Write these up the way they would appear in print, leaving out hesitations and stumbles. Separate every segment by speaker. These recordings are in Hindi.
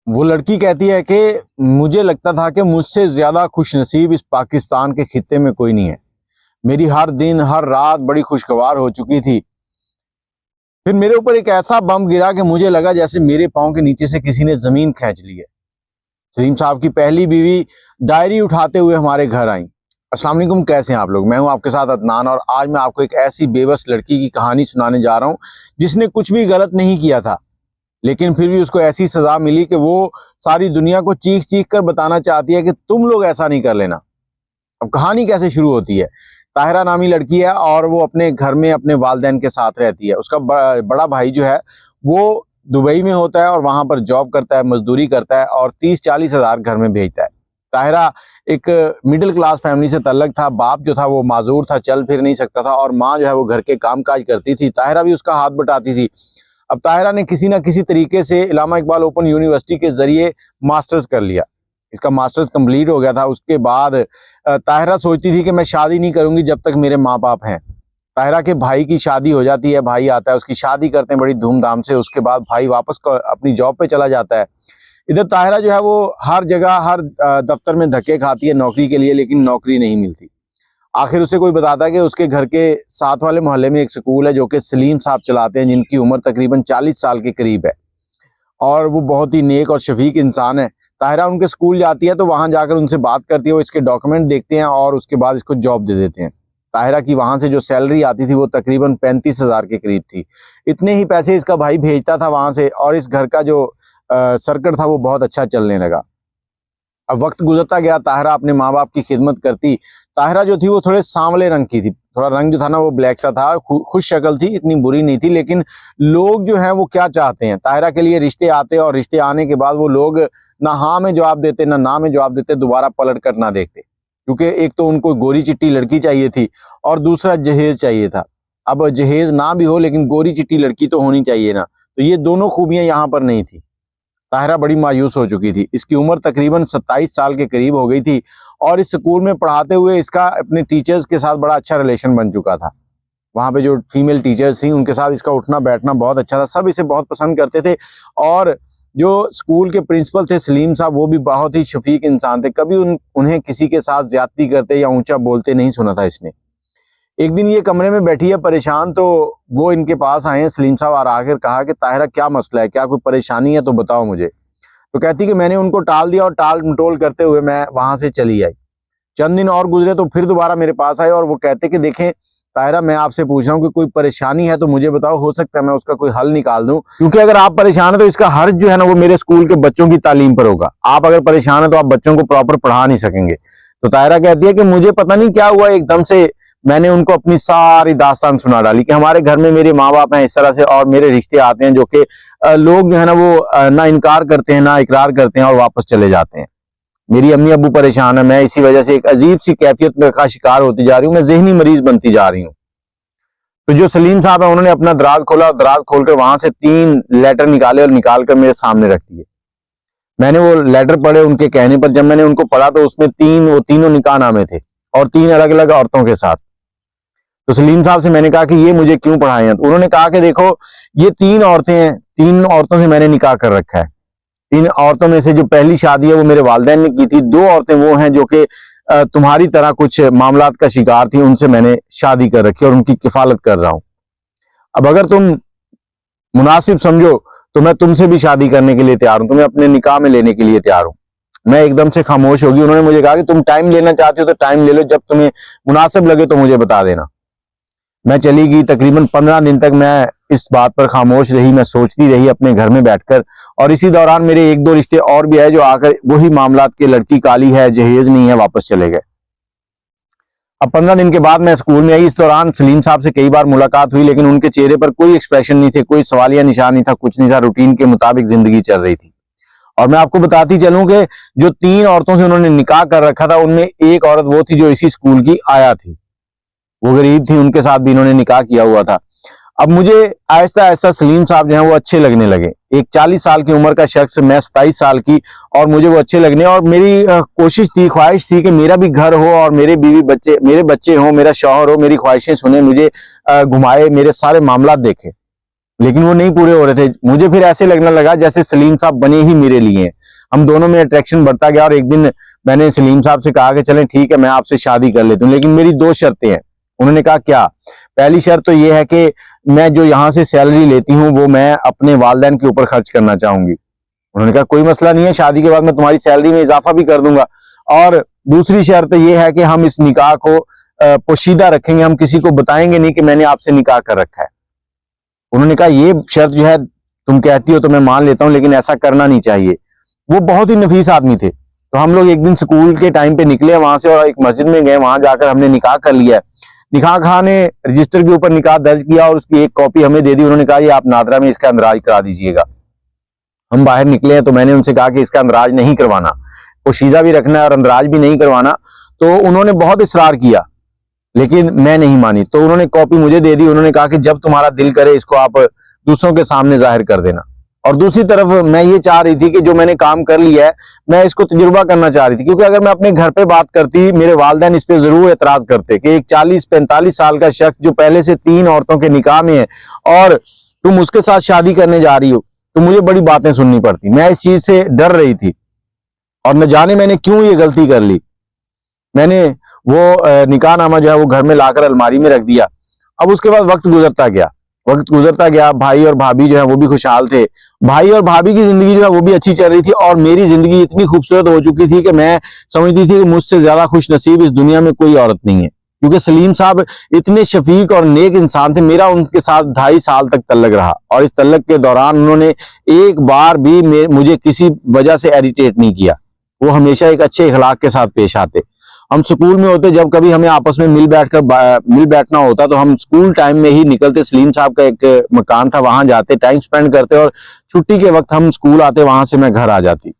Speaker 1: वो लड़की कहती है कि मुझे लगता था कि मुझसे ज्यादा खुशनसीब इस पाकिस्तान के खित्ते में कोई नहीं है। मेरी हर दिन हर रात बड़ी खुशगवार हो चुकी थी। फिर मेरे ऊपर एक ऐसा बम गिरा कि मुझे लगा जैसे मेरे पांव के नीचे से किसी ने जमीन खींच ली है। सलीम साहब की पहली बीवी डायरी उठाते हुए हमारे घर आई। अस्सलाम वालेकुम, कैसे हैं आप लोग? मैं हूं आपके साथ अदनान और आज मैं आपको एक ऐसी बेबस लड़की की कहानी सुनाने जा रहा हूं जिसने कुछ भी गलत नहीं किया था, लेकिन फिर भी उसको ऐसी सजा मिली कि वो सारी दुनिया को चीख चीख कर बताना चाहती है कि तुम लोग ऐसा नहीं कर लेना। अब कहानी कैसे शुरू होती है? ताहिरा नामी लड़की है और वो अपने घर में अपने वालिदैन के साथ रहती है। उसका बड़ा भाई जो है वो दुबई में होता है और वहां पर जॉब करता है, मजदूरी करता है और 30-40 हज़ार घर में भेजता है। ताहिरा एक मिडिल क्लास फैमिली से तल्लक था। बाप जो था वो माजूर था, चल फिर नहीं सकता था और माँ जो है वो घर के कामकाज करती थी। ताहिरा भी उसका हाथ बटाती थी। अब ताहिरा ने किसी ना किसी तरीके से इलामा इकबाल ओपन यूनिवर्सिटी के जरिए मास्टर्स कर लिया। इसका मास्टर्स कंप्लीट हो गया था। उसके बाद ताहिरा सोचती थी कि मैं शादी नहीं करूंगी जब तक मेरे माँ बाप हैं। ताहिरा के भाई की शादी हो जाती है, भाई आता है, उसकी शादी करते हैं बड़ी धूमधाम से। उसके बाद भाई वापस अपनी जॉब पे चला जाता है। इधर ताहिरा जो है वो हर जगह हर दफ्तर में धक्के खाती है नौकरी के लिए, लेकिन नौकरी नहीं मिलती। आखिर उसे कोई बताता है कि उसके घर के साथ वाले मोहल्ले में एक स्कूल है जो कि सलीम साहब चलाते हैं, जिनकी उम्र तकरीबन 40 साल के करीब है और वो बहुत ही नेक और शफीक इंसान है। ताहिरा उनके स्कूल जाती है तो वहां जाकर उनसे बात करती है, वो इसके डॉक्यूमेंट देखते हैं और उसके बाद इसको जॉब दे देते हैं। ताहिरा की वहां से जो सैलरी आती थी वो तकरीबन 35 हज़ार के करीब थी। इतने ही पैसे इसका भाई भेजता था वहां से और इस घर का जो सर्कट था वो बहुत अच्छा चलने लगा। अब वक्त गुजरता गया, ताहिरा अपने माँ बाप की खिदमत करती। ताहिरा जो थी वो थोड़े सांवले रंग की थी, थोड़ा रंग जो था ना वो ब्लैक सा था, खुश शक्ल थी, इतनी बुरी नहीं थी। लेकिन लोग जो हैं वो क्या चाहते हैं, ताहिरा के लिए रिश्ते आते और रिश्ते आने के बाद वो लोग ना हाँ में जवाब देते ना में जवाब देते, दोबारा पलट कर ना देखते, क्योंकि एक तो उनको गोरी चिट्टी लड़की चाहिए थी और दूसरा जहेज चाहिए था। अब जहेज ना भी हो लेकिन गोरी चिट्टी लड़की तो होनी चाहिए ना, तो ये दोनों खूबियां यहाँ पर नहीं थी। ताहिरा बड़ी मायूस हो चुकी थी। इसकी उम्र तकरीबन 27 साल के करीब हो गई थी और इस स्कूल में पढ़ाते हुए इसका अपने टीचर्स के साथ बड़ा अच्छा रिलेशन बन चुका था। वहाँ पे जो फीमेल टीचर्स थी उनके साथ इसका उठना बैठना बहुत अच्छा था, सब इसे बहुत पसंद करते थे। और जो स्कूल के प्रिंसिपल थे सलीम साहब, वो भी बहुत ही शफीक इंसान थे। कभी उन्हें किसी के साथ ज्यादती करते या ऊंचा बोलते नहीं सुना था इसने। एक दिन ये कमरे में बैठी है परेशान, तो वो इनके पास आए हैं सलीम साहब और आकर कहा कि ताहिरा क्या मसला है, क्या कोई परेशानी है तो बताओ मुझे। तो कहती कि मैंने उनको टाल दिया और टाल मटोल करते हुए मैं वहां से चली आई। चंद दिन और गुजरे तो फिर दोबारा मेरे पास आए और वो कहते कि देखें ताहिरा, मैं आपसे पूछ रहा हूँ कि कोई परेशानी है तो मुझे बताओ, हो सकता है मैं उसका कोई हल निकाल दूं, क्योंकि अगर आप परेशान है तो इसका हर्ज जो है ना वो मेरे स्कूल के बच्चों की तालीम पर होगा। आप अगर परेशान है तो आप बच्चों को प्रॉपर पढ़ा नहीं सकेंगे। तो ताहिरा कहती है कि मुझे पता नहीं क्या हुआ, एकदम से मैंने उनको अपनी सारी दास्तान सुना डाली कि हमारे घर में मेरे माँ बाप हैं इस तरह से और मेरे रिश्ते आते हैं जो कि लोग जो है ना वो ना इनकार करते हैं ना इकरार करते हैं और वापस चले जाते हैं। मेरी अम्मी अब्बू परेशान है, मैं इसी वजह से एक अजीब सी कैफियत का शिकार होती जा रही हूँ, मैं जहनी मरीज बनती जा रही हूँ। तो जो सलीम साहब है उन्होंने अपना दराज खोला और दराज खोलकर वहां से 3 लेटर निकाले और निकालकर मेरे सामने रख दिए। मैंने वो लेटर पढ़े उनके कहने पर। जब मैंने उनको पढ़ा तो उसमें वो तीनों निकाहनामे थे और 3 अलग अलग औरतों के साथ। तो सलीम साहब से मैंने कहा कि ये मुझे क्यों पढ़ाए हैं? तो उन्होंने कहा कि देखो ये 3 औरतें हैं, 3 औरतों से मैंने निकाह कर रखा है। 3 औरतों में से जो पहली शादी है वो मेरे वालिदैन ने की थी। 2 औरतें वो हैं जो कि तुम्हारी तरह कुछ मामलात का शिकार थी, उनसे मैंने शादी कर रखी और उनकी किफालत कर रहा हूं। अब अगर तुम मुनासिब समझो तो मैं तुमसे भी शादी करने के लिए तैयार हूं, तुम्हें अपने निकाह में लेने के लिए तैयार हूं। मैं एकदम से खामोश होगी। उन्होंने मुझे कहा कि तुम टाइम लेना चाहते हो तो टाइम ले लो, जब तुम्हें मुनासिब लगे तो मुझे बता देना। मैं चली गई। तकरीबन 15 दिन तक मैं इस बात पर खामोश रही, मैं सोचती रही अपने घर में बैठकर। और इसी दौरान मेरे 1-2 रिश्ते और भी आए जो आकर वही मामलात के लड़की काली है, जहेज नहीं है, वापस चले गए। अब 15 दिन के बाद मैं स्कूल में आई। इस दौरान सलीम साहब से कई बार मुलाकात हुई, लेकिन उनके चेहरे पर कोई एक्सप्रेशन नहीं थे, कोई सवालिया निशान नहीं था, कुछ नहीं था। रूटीन के मुताबिक जिंदगी चल रही थी। और मैं आपको बताती चलूं कि जो 3 औरतों से उन्होंने निकाह कर रखा था उनमें एक औरत वो थी जो इसी स्कूल की आया थी। वो गरीब थी, उनके साथ भी इन्होंने निकाह किया हुआ था। अब मुझे आहिस्ता आहिस्ता सलीम साहब जो हैं वो अच्छे लगने लगे। एक 40 साल की उम्र का शख्स, मैं 27 साल की, और मुझे वो अच्छे लगने। और मेरी कोशिश थी, ख्वाहिश थी कि मेरा भी घर हो और मेरे बच्चे हो, मेरा शौहर हो, मेरी ख्वाहिशें सुने, मुझे घुमाए, मेरे सारे मामला देखे। लेकिन वो नहीं पूरे हो रहे थे। मुझे फिर ऐसे लगने लगा जैसे सलीम साहब बने ही मेरे लिए हैं। हम दोनों में अट्रैक्शन बढ़ता गया और एक दिन मैंने सलीम साहब से कहा कि चलें ठीक है, मैं आपसे शादी कर लेता हूँ, लेकिन मेरी 2 शर्तें हैं। उन्होंने कहा क्या? पहली शर्त तो ये है कि मैं जो यहाँ से सैलरी लेती हूँ वो मैं अपने वालिदैन के ऊपर खर्च करना चाहूंगी। उन्होंने कहा कोई मसला नहीं है, शादी के बाद मैं तुम्हारी सैलरी में इजाफा भी कर दूंगा। और दूसरी शर्त ये है कि हम इस निकाह को पोशीदा रखेंगे, हम किसी को बताएंगे नहीं कि मैंने आपसे निकाह कर रखा है। उन्होंने कहा ये शर्त जो है तुम कहती हो तो मैं मान लेता हूं, लेकिन ऐसा करना नहीं चाहिए। वो बहुत ही नफीस आदमी थे। तो हम लोग एक दिन स्कूल के टाइम पे निकले वहां से और एक मस्जिद में गए, वहां जाकर हमने निकाह कर लिया। निकाह खां ने रजिस्टर के ऊपर निकाह दर्ज किया और उसकी एक कॉपी हमें दे दी। उन्होंने कहा ये आप नादरा में इसका अंदराज करा दीजिएगा। हम बाहर निकले हैं तो मैंने उनसे कहा कि इसका अंदराज नहीं करवाना, पोशीदा भी रखना है और अंदराज भी नहीं करवाना। तो उन्होंने बहुत इसरार किया लेकिन मैं नहीं मानी। तो उन्होंने कॉपी मुझे दे दी। उन्होंने कहा कि जब तुम्हारा दिल करे इसको आप दूसरों के सामने जाहिर कर देना। और दूसरी तरफ मैं ये चाह रही थी कि जो मैंने काम कर लिया है मैं इसको तजुर्बा करना चाह रही थी, क्योंकि अगर मैं अपने घर पे बात करती मेरे वालिदैन इस पे जरूर एतराज करते कि एक 40-45 साल का शख्स जो पहले से 3 औरतों के निकाह में है और तुम उसके साथ शादी करने जा रही हो, तो मुझे बड़ी बातें सुननी पड़ती। मैं इस चीज से डर रही थी और न जाने मैंने क्यों ये गलती कर ली। मैंने वो निकाहनामा जो है वो घर में लाकर अलमारी में रख दिया। अब उसके बाद वक्त गुजरता गया, भाई और भाभी जो है वो भी खुशहाल थे। भाई और भाभी की जिंदगी जो है वो भी अच्छी चल रही थी और मेरी जिंदगी इतनी खूबसूरत हो चुकी थी कि मैं समझती थी कि मुझसे ज्यादा खुश नसीब इस दुनिया में कोई औरत नहीं है, क्योंकि सलीम साहब इतने शफीक और नेक इंसान थे। मेरा उनके साथ 2.5 साल तक तल्लक रहा और इस तल्लक के दौरान उन्होंने एक बार भी मुझे किसी वजह से इरिटेट नहीं किया। वो हमेशा एक अच्छे इखलाक के साथ पेश आते। हम स्कूल में होते, जब कभी हमें आपस में मिल बैठना होता तो हम स्कूल टाइम में ही निकलते। सलीम साहब का एक मकान था, वहां जाते, टाइम स्पेंड करते और छुट्टी के वक्त हम स्कूल आते, वहां से मैं घर आ जाती।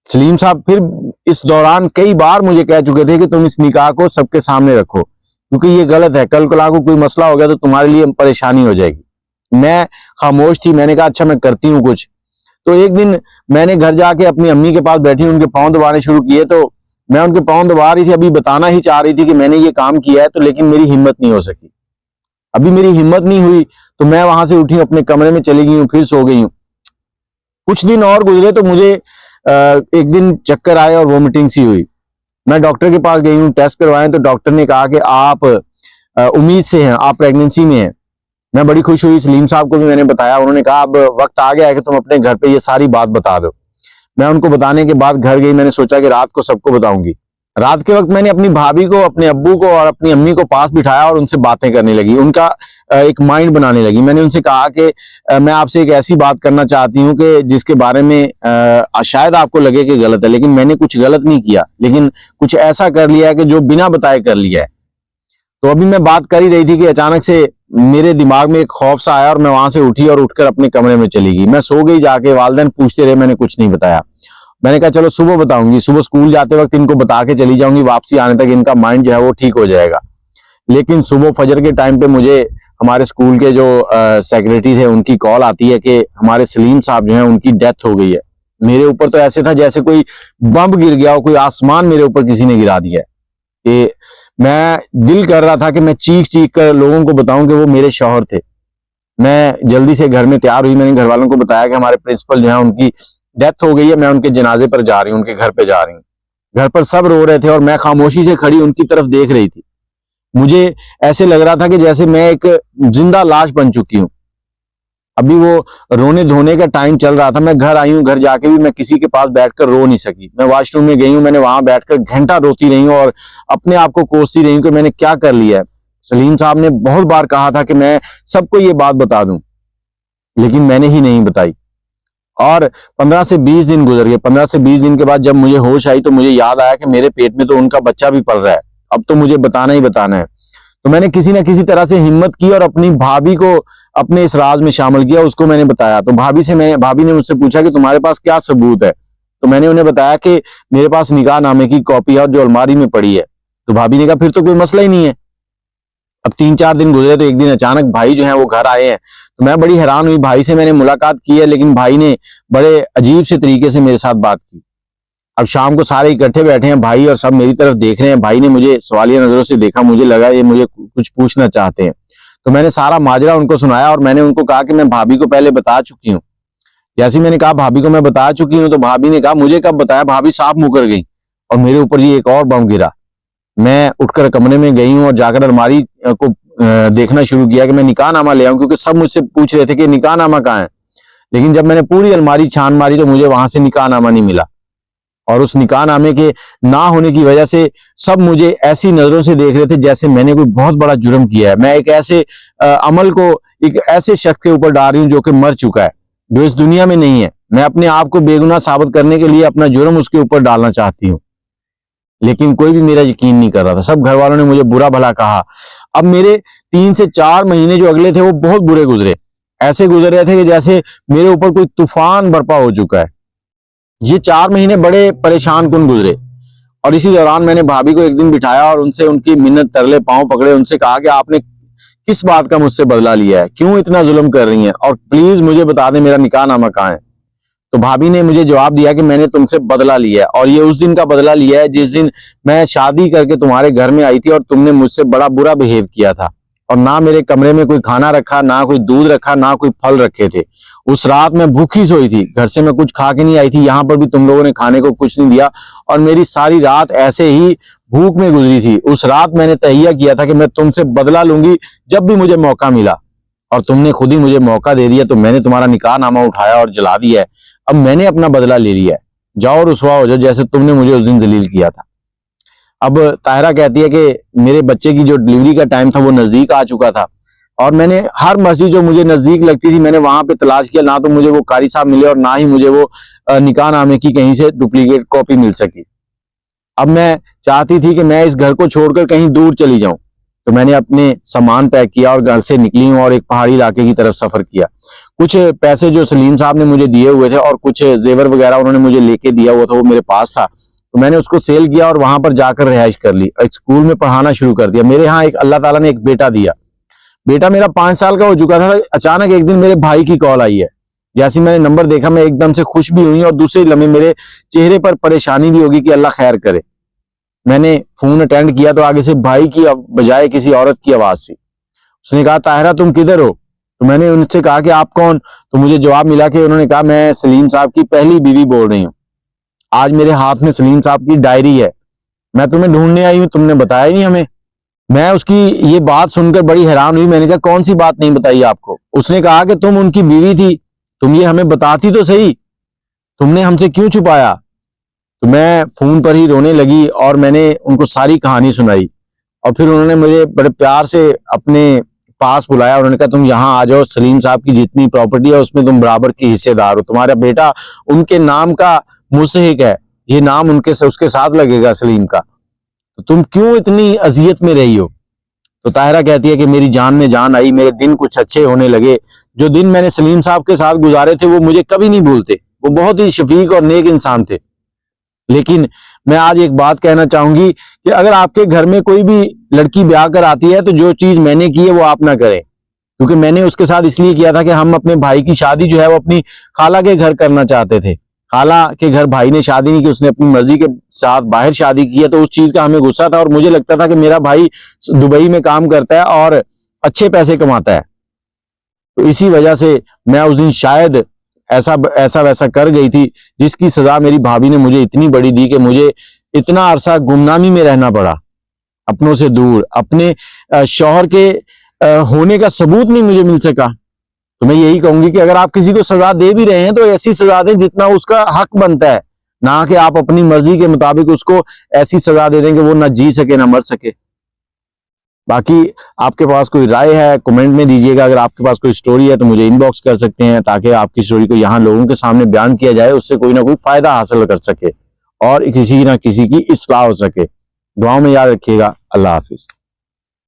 Speaker 1: सलीम साहब फिर इस दौरान कई बार मुझे कह चुके थे कि तुम इस निकाह को सबके सामने रखो, क्योंकि ये गलत है, कल को कोई मसला हो गया तो तुम्हारे लिए परेशानी हो जाएगी। मैं खामोश थी। मैंने कहा अच्छा मैं करती हूँ कुछ। तो एक दिन मैंने घर जाके अपनी अम्मी के पास बैठी उनके पांव दबाने शुरू किए। तो मैं उनके पांव दबा रही थी, अभी बताना ही चाह रही थी कि मैंने ये काम किया है, तो लेकिन मेरी हिम्मत नहीं हो सकी। अभी मेरी हिम्मत नहीं हुई तो मैं वहां से उठी, अपने कमरे में चली गई हूँ, फिर सो गई हूँ। कुछ दिन और गुजरे तो मुझे एक दिन चक्कर आए और वोमिटिंग सी हुई। मैं डॉक्टर के पास गई हूँ, टेस्ट करवाए तो डॉक्टर ने कहा कि आप उम्मीद से हैं, आप प्रेगनेंसी में हैं। मैं बड़ी खुश हुई, सलीम साहब को भी मैंने बताया। उन्होंने कहा अब वक्त आ गया है कि तुम अपने घर पे ये सारी बात बता दो। मैं उनको बताने के बाद घर गई। मैंने सोचा कि रात को सबको बताऊंगी। रात के वक्त मैंने अपनी भाभी को, अपने अब्बू को और अपनी अम्मी को पास बिठाया और उनसे बातें करने लगी, उनका एक माइंड बनाने लगी। मैंने उनसे कहा कि मैं आपसे एक ऐसी बात करना चाहती हूँ कि जिसके बारे में शायद आपको लगे कि गलत है, लेकिन मैंने कुछ गलत नहीं किया, लेकिन कुछ ऐसा कर लिया है कि जो बिना बताए कर लिया है। तो अभी मैं बात कर ही रही थी कि अचानक से मेरे दिमाग में एक खौफ सा आया और मैं वहां से उठी और उठकर अपने कमरे में चली गई। मैं सो गई जाके, वालिदैन पूछते रहे, मैंने कुछ नहीं बताया। मैंने कहा चलो सुबह बताऊंगी, सुबह स्कूल जाते वक्त इनको बता के चली जाऊंगी, वापसी आने तक इनका माइंड जो है वो ठीक हो जाएगा। लेकिन सुबह फजर के टाइम पे मुझे हमारे स्कूल के जो सेक्रेटरी थे उनकी कॉल आती है कि हमारे सलीम साहब जो है उनकी डेथ हो गई है। मेरे ऊपर तो ऐसे था जैसे कोई बम गिर गया हो, कोई आसमान मेरे ऊपर किसी ने गिरा दिया है। कि मैं दिल कर रहा था कि मैं चीख चीख कर लोगों को बताऊं कि वो मेरे शौहर थे। मैं जल्दी से घर में तैयार हुई। मैंने घर वालों को बताया कि हमारे प्रिंसिपल जो है उनकी डेथ हो गई है, मैं उनके जनाजे पर जा रही हूँ, उनके घर पे जा रही हूँ। घर पर सब रो रहे थे और मैं खामोशी से खड़ी उनकी तरफ देख रही थी। मुझे ऐसे लग रहा था कि जैसे मैं एक जिंदा लाश बन चुकी हूँ। अभी वो रोने धोने का टाइम चल रहा था। मैं घर आई हूँ, घर जाके भी मैं किसी के पास बैठकर रो नहीं सकी। मैं वॉशरूम में गई हूँ, मैंने वहां बैठकर घंटा रोती रही हूँ और अपने आप को कोसती रही हूँ कि मैंने क्या कर लिया है। सलीम साहब ने बहुत बार कहा था कि मैं सबको ये बात बता दूं, लेकिन मैंने ही नहीं बताई। और 15 से 20 दिन गुजर गए। 15 से 20 दिन के बाद जब मुझे होश आई तो मुझे याद आया कि मेरे पेट में तो उनका बच्चा भी पल रहा है, अब तो मुझे बताना ही बताना है। तो मैंने किसी ना किसी तरह से हिम्मत की और अपनी भाभी को अपने इस राज में शामिल किया, उसको मैंने बताया। तो भाभी ने मुझसे पूछा कि तुम्हारे पास क्या सबूत है। तो मैंने उन्हें बताया कि मेरे पास निकाह नामे की कॉपी है और जो अलमारी में पड़ी है। तो भाभी ने कहा फिर तो कोई मसला ही नहीं है। अब 3-4 दिन गुजरे तो एक दिन अचानक भाई जो है वो घर आए हैं। तो मैं बड़ी हैरान हुई। भाई से मैंने मुलाकात की है, लेकिन भाई ने बड़े अजीब से तरीके से मेरे साथ बात की। अब शाम को सारे इकट्ठे बैठे हैं भाई और सब मेरी तरफ देख रहे हैं। भाई ने मुझे सवालिया नजरों से देखा, मुझे लगा ये मुझे कुछ पूछना चाहते हैं। तो मैंने सारा माजरा उनको सुनाया और मैंने उनको कहा कि मैं भाभी को पहले बता चुकी हूँ। जैसे मैंने कहा भाभी को मैं बता चुकी हूँ, तो भाभी ने कहा मुझे कब बताया? भाभी साफ मुकर गई और मेरे ऊपर ये एक और बम गिरा। मैं उठकर कमरे में गई हूँ और जाकर अलमारी को देखना शुरू किया कि मैं निकाहनामा ले आऊं, क्योंकि सब मुझसे पूछ रहे थे कि निकाहनामा कहाँ है। लेकिन जब मैंने पूरी अलमारी छान मारी तो मुझे वहां से निकाहनामा नहीं मिला। और उस निकाहनामे के ना होने की वजह से सब मुझे ऐसी नजरों से देख रहे थे जैसे मैंने कोई बहुत बड़ा जुर्म किया है। मैं एक ऐसे अमल को एक ऐसे शख्स के ऊपर डाल रही हूँ जो कि मर चुका है, जो इस दुनिया में नहीं है। मैं अपने आप को बेगुनाह साबित करने के लिए अपना जुर्म उसके ऊपर डालना चाहती हूँ, लेकिन कोई भी मेरा यकीन नहीं कर रहा था। सब घर वालों ने मुझे बुरा भला कहा। अब मेरे 3 से 4 महीने जो अगले थे वो बहुत बुरे गुजरे। ऐसे गुजर रहे थे कि जैसे मेरे ऊपर कोई तूफान बर्पा हो चुका है। ये 4 महीने बड़े परेशान कुन गुजरे। और इसी दौरान मैंने भाभी को एक दिन बिठाया और उनसे उनकी मिन्नत तरले पांव पकड़े, उनसे कहा कि आपने किस बात का मुझसे बदला लिया है, क्यों इतना जुल्म कर रही हैं, और प्लीज मुझे बता दें मेरा निकाहनामा कहाँ है। तो भाभी ने मुझे जवाब दिया कि मैंने तुमसे बदला लिया है, और ये उस दिन का बदला लिया है जिस दिन मैं शादी करके तुम्हारे घर में आई थी और तुमने मुझसे बड़ा बुरा बिहेव किया था, और ना मेरे कमरे में कोई खाना रखा, ना कोई दूध रखा, ना कोई फल रखे थे। उस रात मैं भूखी सोई थी, घर से मैं कुछ खा के नहीं आई थी, यहाँ पर भी तुम लोगों ने खाने को कुछ नहीं दिया, और मेरी सारी रात ऐसे ही भूख में गुजरी थी। उस रात मैंने तहिया किया था कि मैं तुमसे बदला लूंगी जब भी मुझे मौका मिला, और तुमने खुद ही मुझे मौका दे दिया, तो मैंने तुम्हारा निकाहनामा उठाया और जला दिया है। अब मैंने अपना बदला ले लिया है, जाओ रुसवा हो जाओ जैसे तुमने मुझे उस दिन जलील किया था। अब ताहिरा कहती है कि मेरे बच्चे की जो डिलीवरी का टाइम था वो नजदीक आ चुका था, और मैंने हर मस्जिद जो मुझे नजदीक लगती थी मैंने वहां पे तलाश किया, ना तो मुझे वो कारी साहब मिले और ना ही मुझे वो निकाहनामे की कहीं से डुप्लीकेट कॉपी मिल सकी। अब मैं चाहती थी कि मैं इस घर को छोड़कर कहीं दूर चली जाऊं, तो मैंने अपने सामान पैक किया और घर से निकली हूं और एक पहाड़ी इलाके की तरफ सफर किया। कुछ पैसे जो सलीम साहब ने मुझे दिए हुए थे और कुछ जेवर वगैरह उन्होंने मुझे लेके दिया हुआ था, वो मेरे पास था, तो मैंने उसको सेल किया और वहां पर जाकर रिहाइश कर ली। एक स्कूल में पढ़ाना शुरू कर दिया। मेरे यहाँ एक अल्लाह ताला ने एक बेटा दिया। बेटा मेरा 5 साल का हो चुका था। अचानक एक दिन मेरे भाई की कॉल आई है। जैसे मैंने नंबर देखा मैं एकदम से खुश भी हुई और दूसरे लम्हे मेरे चेहरे पर परेशानी भी होगी कि अल्लाह खैर करे। मैंने फोन अटेंड किया तो आगे से भाई की बजाय किसी औरत की आवाज थी। उसने कहा ताहिरा तुम किधर हो? तो मैंने उनसे कहा कि आप कौन? तो मुझे जवाब मिला कि उन्होंने कहा मैं सलीम साहब की पहली बीवी बोल रही हूँ। आज मेरे हाथ में सलीम साहब की डायरी है, मैं तुम्हें ढूंढने आई हूं, तुमने बताया ही नहीं हमें। मैं उसकी ये बात सुनकर बड़ी हैरान हुई। मैंने कहा कौन सी बात नहीं बताई आपको? उसने कहा कि तुम उनकी बीवी थी, तुम ये हमें बताती तो सही, तुमने हमसे क्यों छुपाया? तो मैं फोन पर ही रोने लगी और मैंने उनको सारी कहानी सुनाई, और फिर उन्होंने मुझे बड़े प्यार से अपने पास बुलाया। उन्होंने कहा तुम यहाँ आ जाओ, सलीम साहब की जितनी प्रॉपर्टी है उसमें तुम बराबर की हिस्सेदार हो, तुम्हारा बेटा उनके नाम का मुस्तहिक है, ये नाम उसके साथ लगेगा सलीम का, तो तुम क्यों इतनी अजियत में रही हो? तो ताहिरा कहती है कि मेरी जान में जान आई, मेरे दिन कुछ अच्छे होने लगे। जो दिन मैंने सलीम साहब के साथ गुजारे थे वो मुझे कभी नहीं भूलते। वो बहुत ही शफीक और नेक इंसान थे। लेकिन मैं आज एक बात कहना चाहूंगी कि अगर आपके घर में कोई भी लड़की ब्याह कर आती है तो जो चीज मैंने की है वो आप ना करें, क्योंकि मैंने उसके साथ इसलिए किया था कि हम अपने भाई की शादी जो है वो अपनी खाला के घर करना चाहते थे। खाला के घर भाई ने शादी नहीं की, उसने अपनी मर्जी के साथ बाहर शादी की है, तो उस चीज का हमें गुस्सा था और मुझे लगता था कि मेरा भाई दुबई में काम करता है और अच्छे पैसे कमाता है, तो इसी वजह से मैं उस दिन शायद ऐसा वैसा कर गई थी, जिसकी सजा मेरी भाभी ने मुझे इतनी बड़ी दी कि मुझे इतना अरसा गुमनामी में रहना पड़ा, अपनों से दूर, अपने शौहर के होने का सबूत नहीं मुझे मिल सका। तो मैं यही कहूंगी कि अगर आप किसी को सजा दे भी रहे हैं तो ऐसी सजा दें जितना उसका हक बनता है, ना कि आप अपनी मर्जी के मुताबिक उसको ऐसी सजा दे दें कि वो ना जी सके ना मर सके। बाकी आपके पास कोई राय है कमेंट में दीजिएगा। अगर आपके पास कोई स्टोरी है तो मुझे इनबॉक्स कर सकते हैं, ताकि आपकी स्टोरी को यहाँ लोगों के सामने बयान किया जाए, उससे कोई ना कोई फायदा हासिल कर सके और किसी ना किसी की इस्लाह हो सके। दुआओं में याद रखिएगा। अल्लाह हाफिज।